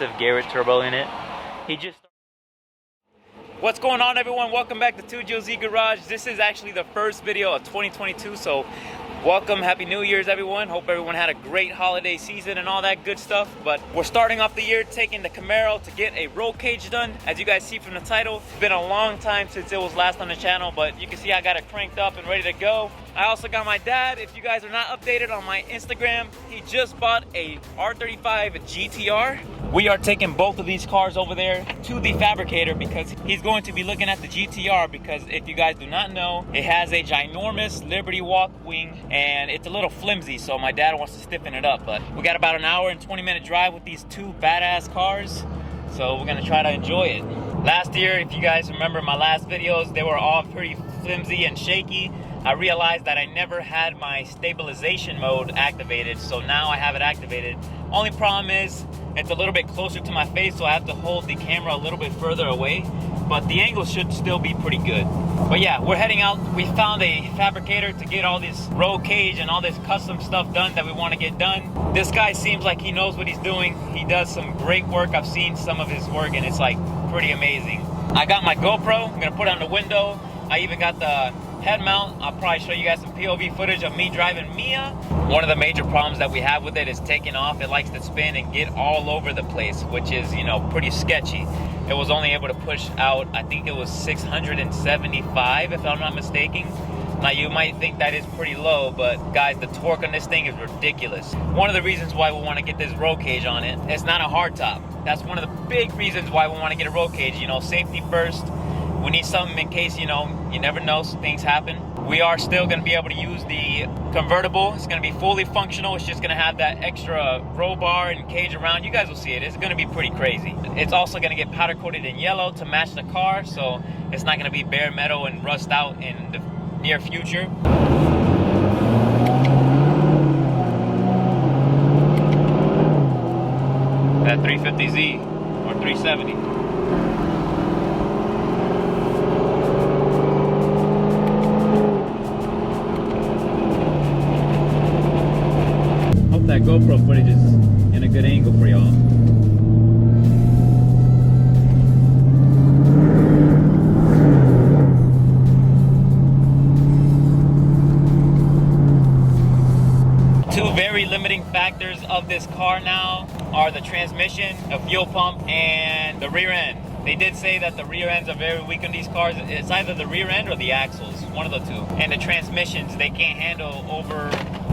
massive Garrett turbo in it. What's going on, everyone? Welcome back to 2GOZ Garage. This is actually the first video of 2022, so welcome, happy New Year's, everyone. Hope everyone had a great holiday season and all that good stuff. But we're starting off the year taking the Camaro to get a roll cage done. As you guys see from the title, it's been a long time since it was last on the channel, but you can see I got it cranked up and ready to go. I also got my dad. If you guys are not updated on my Instagram, he just bought a R35 GTR. We are taking both of these cars over there to the fabricator because he's going to be looking at the GTR, because if you guys do not know, it has a ginormous Liberty Walk wing and it's a little flimsy, so my dad wants to stiffen it up. But we got about an hour and 20-minute drive with these two badass cars, so we're gonna try to enjoy it. Last year, if you guys remember my last videos, they were all pretty flimsy and shaky. I realized that I never had my stabilization mode activated, so now I have it activated. Only problem is it's a little bit closer to my face, so I have to hold the camera a little bit further away, but the angle should still be pretty good. But yeah, we're heading out. We found a fabricator to get all this roll cage and all this custom stuff done that we want to get done. This guy seems like he knows what he's doing. He does some great work. I've seen some of his work and it's like pretty amazing. I got my GoPro. I'm gonna put it on the window. I even got the head mount. I'll probably show you guys some POV footage of me driving Mia. One of the major problems that we have with it is taking off. It likes to spin and get all over the place, which is, you know, pretty sketchy. It was only able to push out, I think it was 675 if I'm not mistaken. Now you might think that is pretty low, but guys, the torque on this thing is ridiculous. One of the reasons why we want to get this roll cage on it, it's not a hard top. That's one of the big reasons why we want to get a roll cage. You know, safety first. We need something in case, you know, you never know, things happen. We are still going to be able to use the convertible. It's going to be fully functional. It's just going to have that extra roll bar and cage around. You guys will see it. It's going to be pretty crazy. It's also going to get powder coated in yellow to match the car, so it's not going to be bare metal and rust out in the near future. That 350Z or 370. That GoPro footage is in a good angle for y'all. Two very limiting factors of this car now are the transmission, the fuel pump, and the rear end. They did say that the rear ends are very weak on these cars. It's either the rear end or the axles, one of the two. And the transmissions, they can't handle over.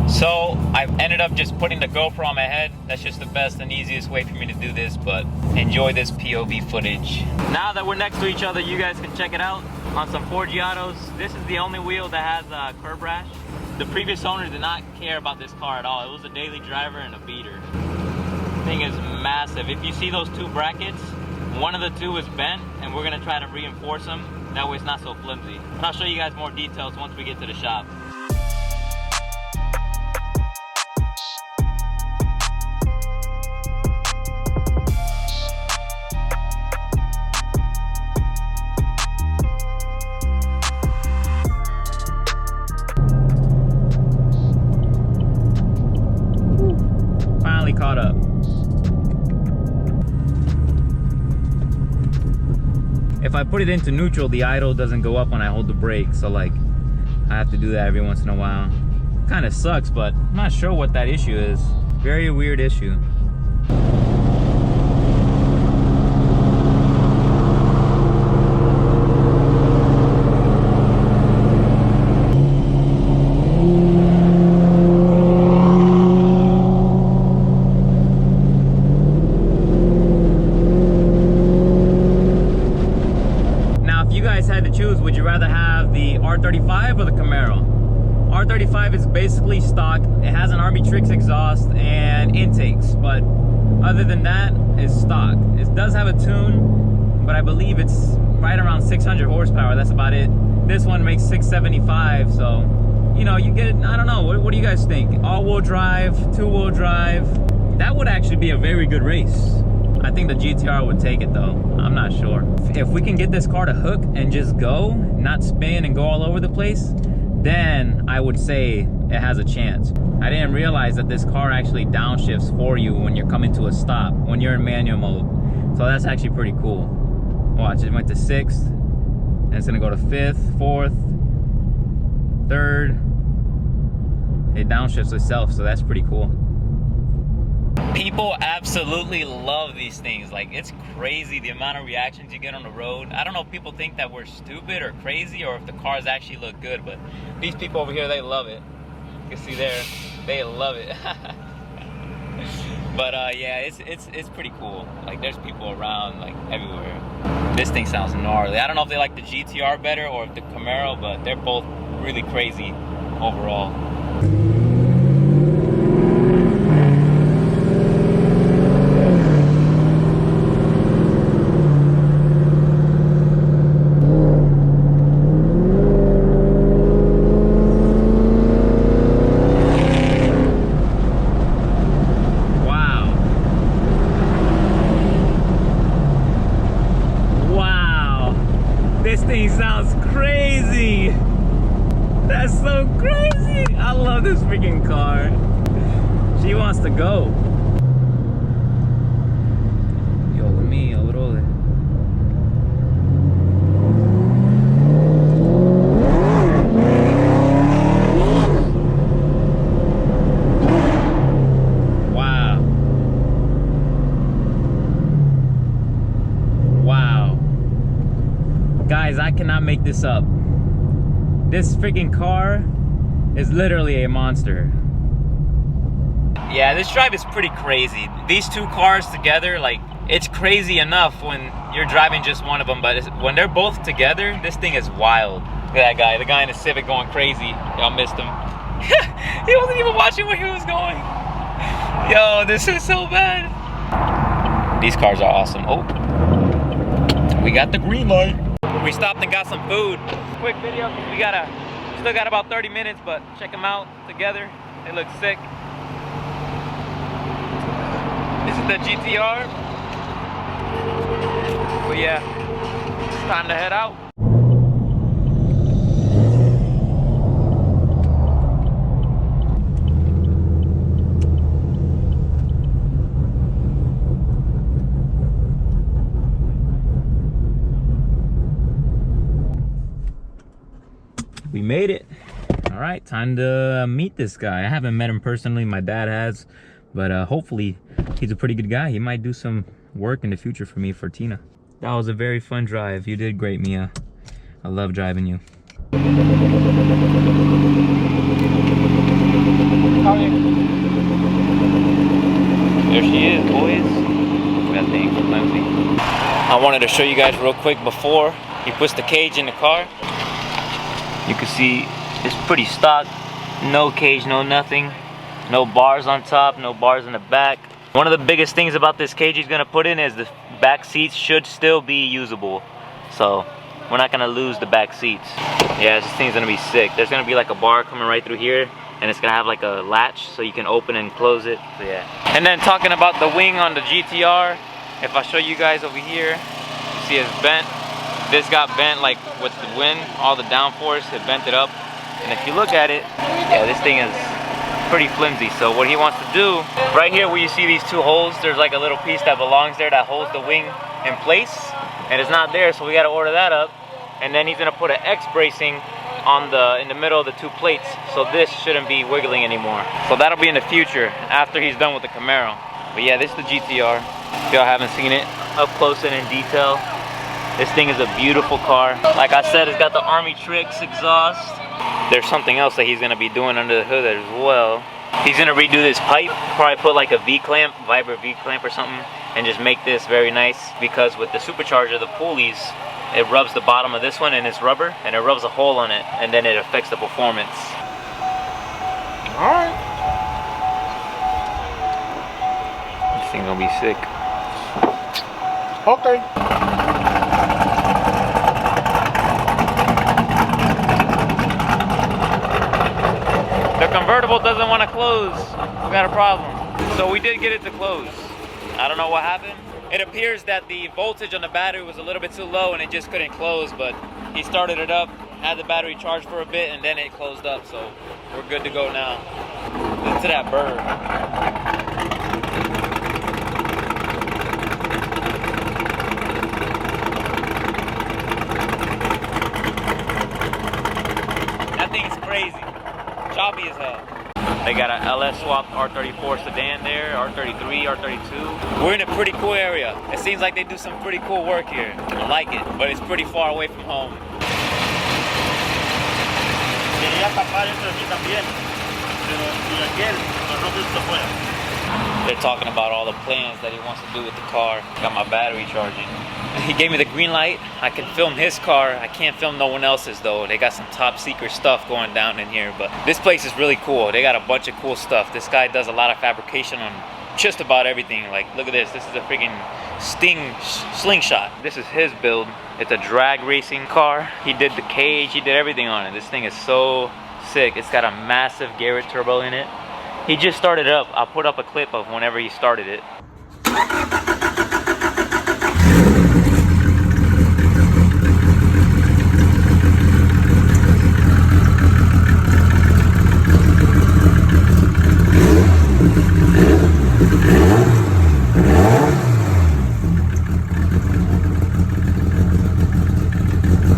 So I ended up just putting the GoPro on my head. That's just the best and easiest way for me to do this, but enjoy this POV footage. Now that we're next to each other, you guys can check it out on some 4Giatos. This is the only wheel that has a curb rash. The previous owner did not care about this car at all. It was a daily driver and a beater. The thing is massive. If you see those two brackets, one of the two is bent, and we're gonna try to reinforce them. That way it's not so flimsy. And I'll show you guys more details once we get to the shop. Caught up. If I put it into neutral, the idle doesn't go up when I hold the brake, so like I have to do that every once in a while. Kind of sucks, but I'm not sure what that issue is. Very weird issue. Had to choose, would you rather have the R35 or the Camaro? R35 is basically stock. It has an Arbitrix exhaust and intakes, but other than that, it's stock. It does have a tune, but I believe it's right around 600 horsepower. That's about it. This one makes 675, so you know, you get, I don't know, what do you guys think? All-wheel drive, two-wheel drive? That would actually be a very good race. I think the GTR would take it though. I'm not sure. If we can get this car to hook and just go, not spin and go all over the place, then I would say it has a chance. I didn't realize that this car actually downshifts for you when you're coming to a stop, when you're in manual mode. So that's actually pretty cool. Watch, it went to 6th, and it's gonna go to 5th, 4th, 3rd. It downshifts itself, so that's pretty cool. People absolutely love these things. Like, it's crazy the amount of reactions you get on the road. I don't know if people think that we're stupid or crazy, or if the cars actually look good, but these people over here, they love it. You can see there, they love it. But yeah, it's pretty cool. Like, there's people around like everywhere. This thing sounds gnarly. I don't know if they like the GTR better or if the Camaro, but they're both really crazy overall. This thing sounds crazy. That's so crazy. I love this freaking car. She wants to go. Dios mío, brother. Wow. Wow. Guys, I cannot make this up. This freaking car is literally a monster. Yeah, this drive is pretty crazy. These two cars together, like, it's crazy enough when you're driving just one of them, but when they're both together, this thing is wild. Look at that guy, the guy in the Civic going crazy. Y'all missed him. He wasn't even watching where he was going. Yo, this is so bad. These cars are awesome. Oh, we got the green light. We stopped and got some food. Quick video, we still got about 30 minutes, but check them out together. They look sick. This is the GTR. But yeah, it's time to head out. We made it. All right, time to meet this guy. I haven't met him personally, my dad has, but hopefully he's a pretty good guy. He might do some work in the future for me, for Tina. That was a very fun drive. You did great, Mia. I love driving you. There she is, boys. That thing's flimsy. I wanted to show you guys real quick before he puts the cage in the car. You can see it's pretty stock, no cage, no nothing, no bars on top, no bars in the back. One of the biggest things about this cage he's gonna put in is the back seats should still be usable. So we're not gonna lose the back seats. Yeah, this thing's gonna be sick. There's gonna be like a bar coming right through here, and it's gonna have like a latch so you can open and close it. So yeah. And then talking about the wing on the GTR, if I show you guys over here, you see it's bent. This got bent like with the wind, all the downforce, it bent it up. And if you look at it, yeah, this thing is pretty flimsy. So what he wants to do, right here where you see these two holes, there's like a little piece that belongs there that holds the wing in place. And it's not there, so we gotta order that up. And then he's gonna put an X bracing on in the middle of the two plates. So this shouldn't be wiggling anymore. So that'll be in the future, after he's done with the Camaro. But yeah, this is the GTR. If y'all haven't seen it up close and in detail, this thing is a beautiful car. Like I said, it's got the Army Tricks exhaust. There's something else that he's gonna be doing under the hood as well. He's gonna redo this pipe, probably put like a V-clamp, Vibra V-clamp or something, and just make this very nice, because with the supercharger, the pulleys, it rubs the bottom of this one and it's rubber, and it rubs a hole on it, and then it affects the performance. Alright. This thing's gonna be sick. Okay. The convertible doesn't want to close. We got a problem. So we did get it to close. I don't know what happened. It appears that the voltage on the battery was a little bit too low and it just couldn't close, but he started it up had the battery charged for a bit, and then it closed up, so we're good to go now. Listen to that bird. That thing's crazy. Choppy as hell. They got an LS swapped R34 sedan there, R33, R32. We're in a pretty cool area. It seems like they do some pretty cool work here. I like it, but it's pretty far away from home. They're talking about all the plans that he wants to do with the car. Got my battery charging. He gave me the green light. I can film his car. I can't film no one else's though. They got some top secret stuff going down in here, but this place is really cool. They got a bunch of cool stuff. This guy does a lot of fabrication on just about everything. Like, look at this. This is a freaking slingshot. This is his build. It's a drag racing car. He did the cage. He did everything on it. This thing is so sick. It's got a massive Garrett turbo in it. He just started it up. I'll put up a clip of whenever he started it.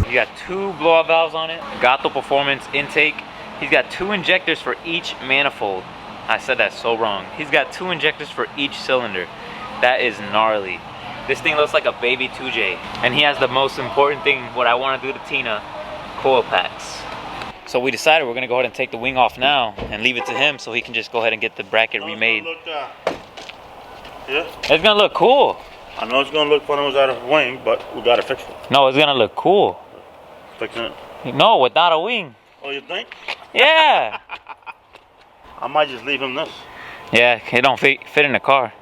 You got 2 blowout valves on it. Gato Performance intake. He's got 2 injectors for each manifold. I said that so wrong. He's got 2 injectors for each cylinder. That is gnarly. This thing looks like a baby 2J. And he has the most important thing, what I want to do to Tina, coil packs. So we decided we're gonna go ahead and take the wing off now and leave it to him so he can just go ahead and get the bracket remade. Yeah? It's gonna look cool. I know it's gonna look funny without a wing, but we gotta fix it. No, it's gonna look cool. Fixing it? No, without a wing. Oh, you think? Yeah. I might just leave him this. Yeah, it don't fit in the car.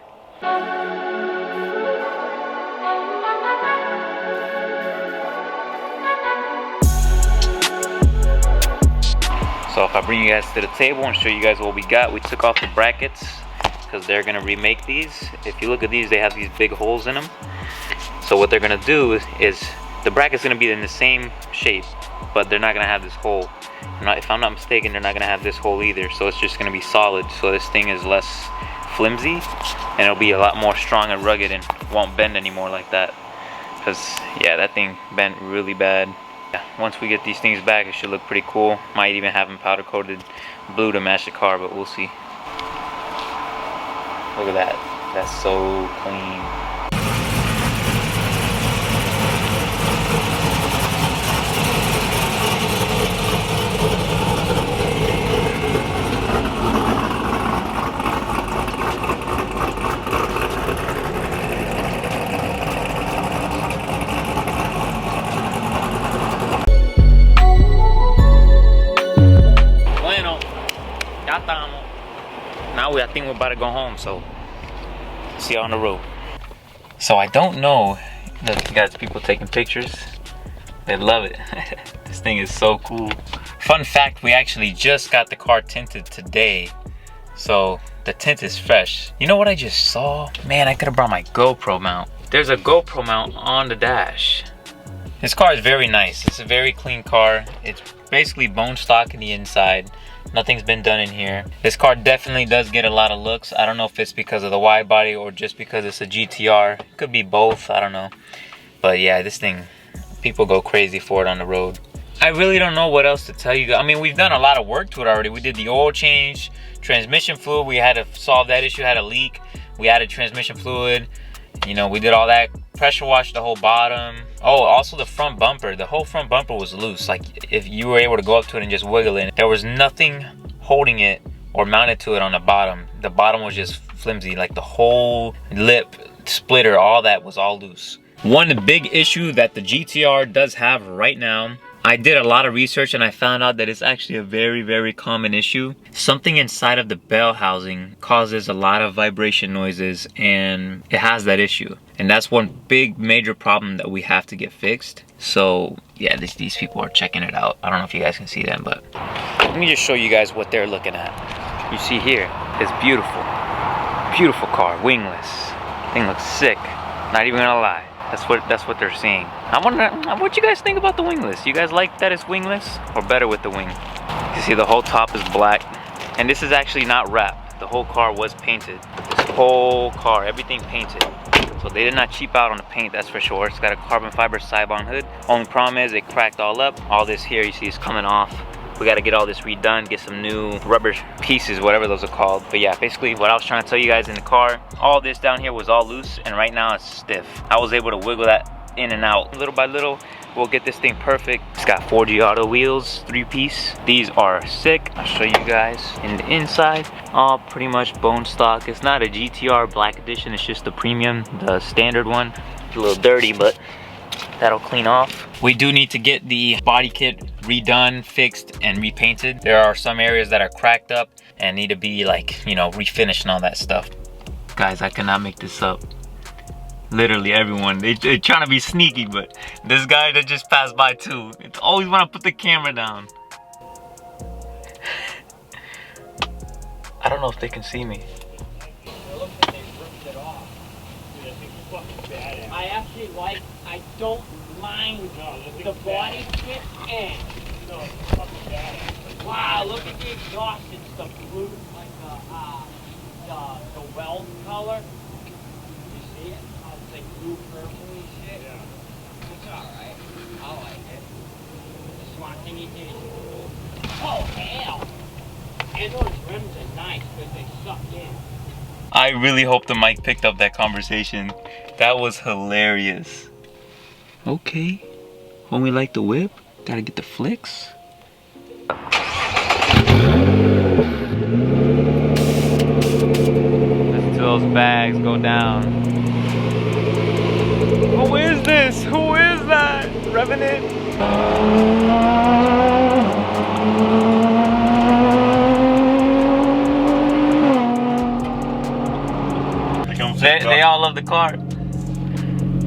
So if I bring you guys to the table and show you guys what we got, we took off the brackets because they're gonna remake these. If you look at these, they have these big holes in them. So what they're gonna do is the bracket's gonna be in the same shape, but they're not gonna have this hole. If I'm not mistaken, they're not gonna have this hole either. So it's just gonna be solid. So this thing is less flimsy and it'll be a lot more strong and rugged and won't bend anymore like that. Cause yeah, that thing bent really bad. Yeah, once we get these things back, it should look pretty cool. Might even have them powder coated blue to match the car, but we'll see. Look at that. That's so clean. Now I think we're about to go home, so see you on the road. So I don't know, look, you guys, people taking pictures, they love it. This thing is so cool. Fun fact, we actually just got the car tinted today, so the tint is fresh. You know what I just saw? Man, I could have brought my GoPro mount. There's a GoPro mount on the dash. This car is very nice. It's a very clean car. It's basically bone stock in the inside. Nothing's been done in here. This car definitely does get a lot of looks. I don't know if it's because of the wide body or just because it's a GTR. It could be both, I don't know. But yeah, this thing, people go crazy for it on the road. I really don't know what else to tell you. I mean, we've done a lot of work to it already. We did the oil change, transmission fluid. We had to solve that issue, had a leak. We added transmission fluid. You know, we did all that. Pressure washed the whole bottom. Oh, also the front bumper. The whole front bumper was loose. Like, if you were able to go up to it and just wiggle it, there was nothing holding it or mounted to it on the bottom. The bottom was just flimsy. Like, the whole lip, splitter, all that was all loose. One big issue that the GTR does have right now, I did a lot of research and I found out that it's actually a very, very common issue. Something inside of the bell housing causes a lot of vibration noises, and it has that issue. And that's one big major problem that we have to get fixed. So yeah, these people are checking it out. I don't know if you guys can see them, but let me just show you guys what they're looking at. You see here, it's beautiful. Beautiful car, wingless. Thing looks sick, not even gonna lie. That's what they're seeing. I wonder what you guys think about the wingless. You guys like that it's wingless or better with the wing? You see the whole top is black, and this is actually not wrapped. The whole car was painted. This whole car, everything painted. So they did not cheap out on the paint, that's for sure. It's got a carbon fiber side-on hood. Only problem is it cracked all up. All this here you see is coming off. We got to get all this redone, get some new rubber pieces, whatever those are called. But yeah, basically what I was trying to tell you guys in the car, all this down here was all loose, and right now it's stiff. I was able to wiggle that in and out. Little by little, we'll get this thing perfect. It's got 4G auto wheels, 3-piece. These are sick. I'll show you guys in the inside. All pretty much bone stock. It's not a GTR Black Edition, it's just the premium, the standard one. It's a little dirty, but that'll clean off. We do need to get the body kit redone, fixed, and repainted. There are some areas that are cracked up and need to be, like, you know, refinished and all that stuff. Guys, I cannot make this up. Literally everyone, they're trying to be sneaky, but this guy that just passed by too, it's always when I put the camera down. I don't know if they can see me. I actually like, I don't mind the body kit and. Wow, look at the exhaust, it's the blue, like the weld color. You see it? How it's like blue purpley shit? Yeah. It's alright. I like it. Just one thing he did. Oh, hell! And those rims are nice because they suck in. I really hope the mic picked up that conversation. That was hilarious. Okay. When we like the whip, gotta get the flicks. Listen to those bags go down. Who is this? Who is that? Revenant? They all love the car.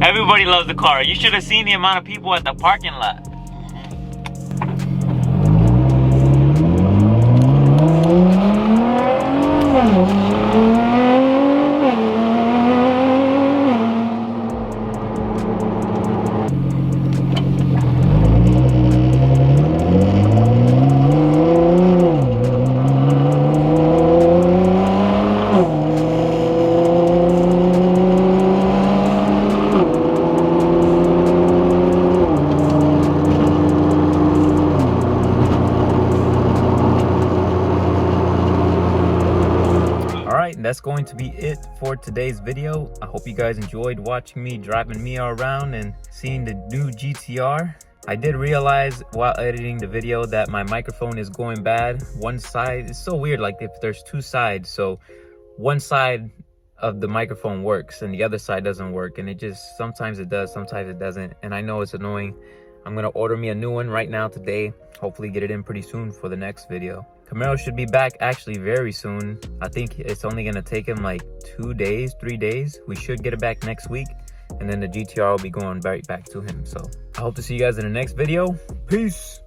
Everybody loves the car. You should have seen the amount of people at the parking lot. That's going to be it for today's video. I hope you guys enjoyed watching me driving me around and seeing the new GTR. I did realize while editing the video that my microphone is going bad. One side, it's so weird, like if there's two sides, so one side of the microphone works and the other side doesn't work, and it just, sometimes it does, sometimes it doesn't, and I know it's annoying. I'm gonna order me a new one right now today, hopefully get it in pretty soon for the next video. Camaro should be back actually very soon. I think it's only gonna take him like 2 days, 3 days. We should get it back next week, and then the GTR will be going right back to him. So I hope to see you guys in the next video. Peace.